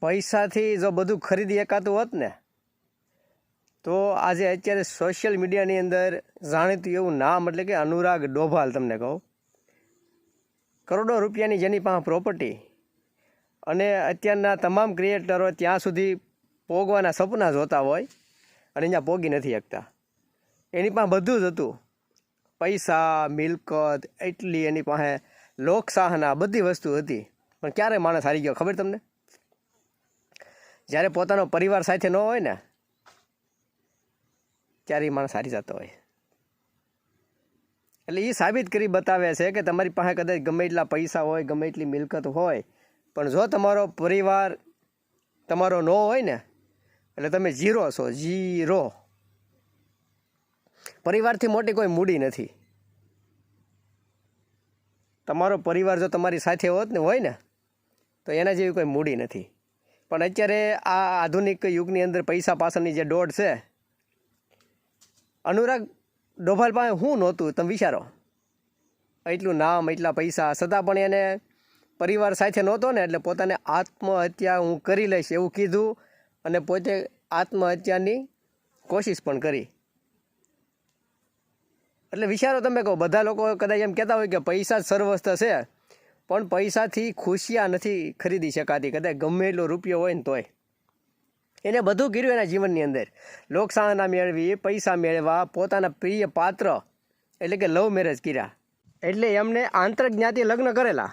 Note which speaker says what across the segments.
Speaker 1: પૈસાથી જો બધું ખરીદી એકાતું હોત ને તો આજે અત્યારે સોશિયલ મીડિયાની અંદર જાણીતું એવું નામ એટલે કે અનુરાગ ડોભાલ તમને કહું, કરોડો રૂપિયાની જેની પાસે પ્રોપર્ટી અને અત્યારના તમામ ક્રિએટરો ત્યાં સુધી પોગવાના સપના જોતા હોય અને અહીંયા પોગી નથી શકતા. એની પાસે બધું જ હતું, પૈસા, મિલકત, એટલી એની પાસે લોકશાહના બધી વસ્તુ હતી, પણ ક્યારે માણસ હારી ગયો ખબર તમને? જ્યારે પોતાનો પરિવાર સાથે ન હોય ને ત્યારે એ માણસ હારી જતો હોય. એટલે એ સાબિત કરી બતાવે છે કે તમારી પાસે કદાચ ગમે એટલા પૈસા હોય, ગમે એટલી મિલકત હોય, પણ જો તમારો પરિવાર તમારો ન હોય ને એટલે તમે ઝીરો છો, ઝીરો. પરિવારથી મોટી કોઈ મૂડી નથી. તમારો પરિવાર જો તમારી સાથે હોય ને તો એના જેવી કોઈ મૂડી નથી. પણ અત્યારે આ આધુનિક યુગની અંદર પૈસા પાછળની જે દોડ છે, અનુરાગ ડોભાલ પાસે શું નહોતું તમે વિચારો? એટલું નામ, એટલા પૈસા, છતાં પણ એને પરિવાર સાથે નહોતો ને એટલે પોતાને આત્મહત્યા હું કરી લઈશ એવું કીધું અને પોતે આત્મહત્યાની કોશિશ પણ કરી. એટલે વિચારો તમે કહો, બધા લોકો કદાચ એમ કહેતા હોય કે પૈસા જ સર્વસ્વ છે, પણ પૈસાથી ખુશિયા નથી ખરીદી શકાતી. કદાચ ગમે એટલો રૂપિયો હોય ને તોય એને બધું કર્યું એના જીવનની અંદર, લોકશાહના મેળવી, પૈસા મેળવવા, પોતાના પ્રિય પાત્ર એટલે કે લવ મેરેજ કર્યા. એટલે એમને આંતરજ્ઞાતિ લગ્ન કરેલા,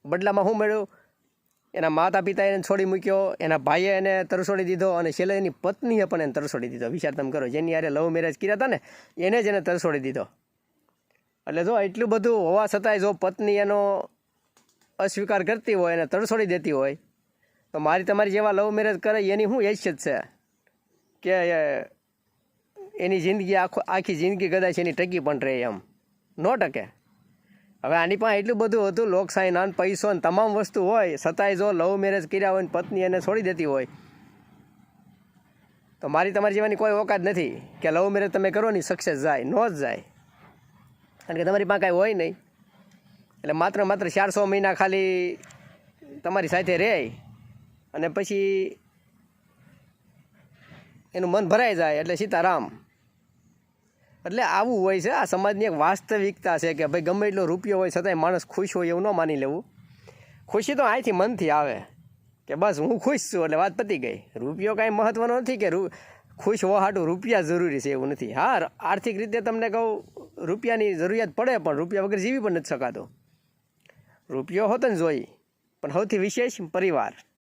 Speaker 1: બદલામાં શું મળ્યું? એના માતા પિતાએ એને છોડી મૂક્યો, એના ભાઈએ એને તરછોડી દીધો અને છેલ્લે એની પત્નીએ પણ એને તરછોડી દીધો. વિચાર તમે કરો, જેની યારે લવ મેરેજ કર્યા હતા ને એને જ એને તરછોડી દીધો. એટલે જો એટલું બધું હોવા છતાંય જો પત્ની એનો અસ્વીકાર કરતી હોય અને તરછોડી દેતી હોય તો મારી તમારી જેવા લવ મેરેજ કરે એની શું હેસિયત છે કે એની જિંદગી આખી જિંદગી કદાચ એની ટકી પણ રહે? એમ ન ટકે. હવે આની પાસે એટલું બધું હતું, લોકશાહીના પૈસો ને તમામ વસ્તુ હોય, છતાંય જો લવ મેરેજ કર્યા હોય ને પત્ની એને છોડી દેતી હોય તો મારી તમારી જેવાની કોઈ ઓકાત નથી કે લવ મેરેજ તમે કરો ને સક્સેસ જાય, ન જ જાય. કારણ કે તમારી પાસે કાંઈ હોય નહીં એટલે માત્ર 400 મહિના ખાલી તમારી સાથે રહે અને પછી એનું મન ભરાઈ જાય એટલે સીતારામ. એટલે આવું હોય છે. આ સમાજની એક વાસ્તવિકતા છે કે ભાઈ ગમે એટલો રૂપિયો હોય છતાંય માણસ ખુશ હોય એવું ન માની લેવું. ખુશી તો અહીંથી મનથી આવે કે બસ હું ખુશ છું એટલે વાત પતી ગઈ. રૂપિયો કાંઈ મહત્ત્વનો નથી કે ખુશ હોવા હાટું રૂપિયા જરૂરી છે એવું નથી. હા, આર્થિક રીતે તમને કહું રૂપિયાની જરૂરિયાત પડે, પણ રૂપિયા વગર જીવી પણ નથી શકાતો. રૂપિયો હોતો ને જોઈ, પણ સૌથી વિશેષ પરિવાર.